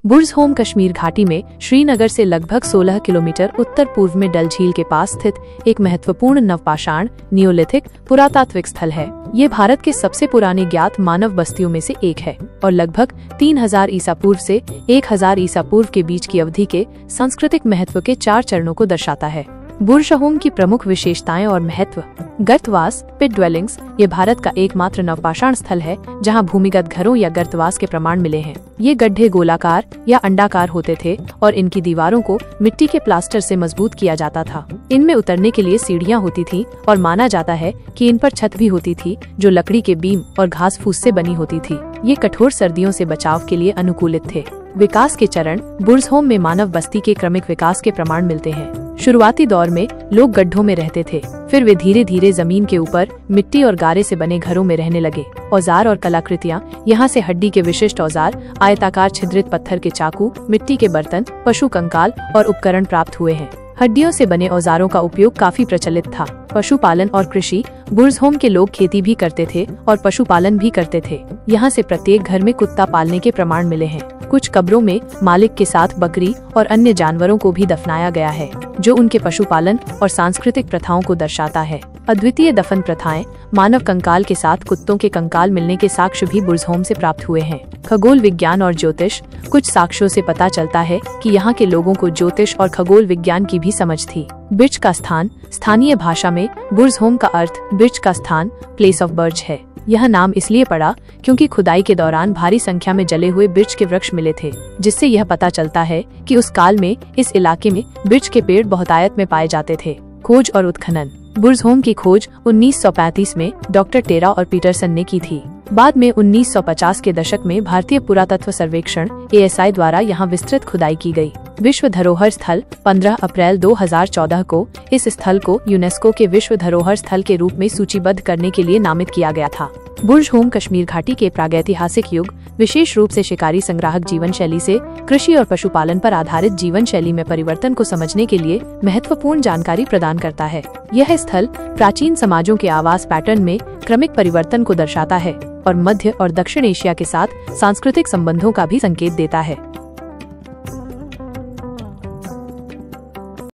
बुर्ज home Kashmir घाटी में श्रीनगर से लगभग 16 किलोमीटर उत्तर पूर्व में डल झील के पास स्थित एक महत्वपूर्ण नवपाषाण नियोलिथिक पुरातात्विक स्थल है। ये भारत के सबसे पुराने ज्ञात मानव बस्तियों में से एक है और लगभग 3000 ईसा पूर्व से 1000 ईसा पूर्व के बीच की अवधि के सांस्कृतिक महत्व के 4 चरणों को दर्शाता है। बुर्ज होम की प्रमुख विशेषताएं और महत्व। गर्तवास पिट ड्वेलिंग्स, ये भारत का एकमात्र नवपाषाण स्थल है जहां भूमिगत घरों या गर्तवास के प्रमाण मिले हैं। ये गड्ढे गोलाकार या अंडाकार होते थे और इनकी दीवारों को मिट्टी के प्लास्टर से मजबूत किया जाता था। इनमें उतरने के लिए सीढ़ियां होती थीं और माना जाता है कि इन पर छत भी होती थी जो लकड़ी के बीम और घास फूस से बनी होती थी। ये कठोर सर्दियों से बचाव के लिए अनुकूलित थे। विकास के चरण। बुर्ज होम में मानव बस्ती के क्रमिक विकास के प्रमाण मिलते हैं। शुरुआती दौर में लोग गड्ढों में रहते थे, फिर वे धीरे धीरे जमीन के ऊपर मिट्टी और गारे से बने घरों में रहने लगे। औजार और कलाकृतियाँ। यहाँ से हड्डी के विशिष्ट औजार, आयताकार छिद्रित पत्थर के चाकू, मिट्टी के बर्तन, पशु कंकाल और उपकरण प्राप्त हुए हैं। हड्डियों से बने औजारों का उपयोग काफी प्रचलित था। पशुपालन और कृषि। बुर्ज होम के लोग खेती भी करते थे और पशुपालन भी करते थे। यहाँ से प्रत्येक घर में कुत्ता पालने के प्रमाण मिले हैं। कुछ कब्रों में मालिक के साथ बकरी और अन्य जानवरों को भी दफनाया गया है, जो उनके पशुपालन और सांस्कृतिक प्रथाओं को दर्शाता है। अद्वितीय दफन प्रथाएं। मानव कंकाल के साथ कुत्तों के कंकाल मिलने के साक्ष्य भी बुर्ज होम से प्राप्त हुए हैं। खगोल विज्ञान और ज्योतिष। कुछ साक्ष्यों से पता चलता है कि यहाँ के लोगों को ज्योतिष और खगोल विज्ञान की भी समझ थी। बिर्च का स्थान। स्थानीय भाषा में बुर्ज होम का अर्थ बिर्च का स्थान, प्लेस ऑफ बर्च है। यह नाम इसलिए पड़ा क्योंकि खुदाई के दौरान भारी संख्या में जले हुए बिर्च के वृक्ष मिले थे, जिससे यह पता चलता है कि उस काल में इस इलाके में बिर्च के पेड़ बहुतायत में पाए जाते थे। खोज और उत्खनन। बुर्ज होम की खोज 1935 में डॉक्टर टेरा और पीटरसन ने की थी। बाद में 1950 के दशक में भारतीय पुरातत्व सर्वेक्षण ASI द्वारा यहाँ विस्तृत खुदाई की गई। विश्व धरोहर स्थल। 15 अप्रैल 2014 को इस स्थल को यूनेस्को के विश्व धरोहर स्थल के रूप में सूचीबद्ध करने के लिए नामित किया गया था। बुर्ज होम कश्मीर घाटी के प्रागैतिहासिक युग, विशेष रूप से शिकारी संग्राहक जीवन शैली से कृषि और पशुपालन पर आधारित जीवन शैली में परिवर्तन को समझने के लिए महत्वपूर्ण जानकारी प्रदान करता है। यह स्थल प्राचीन समाजों के आवास पैटर्न में क्रमिक परिवर्तन को दर्शाता है और मध्य और दक्षिण एशिया के साथ सांस्कृतिक संबंधों का भी संकेत देता है।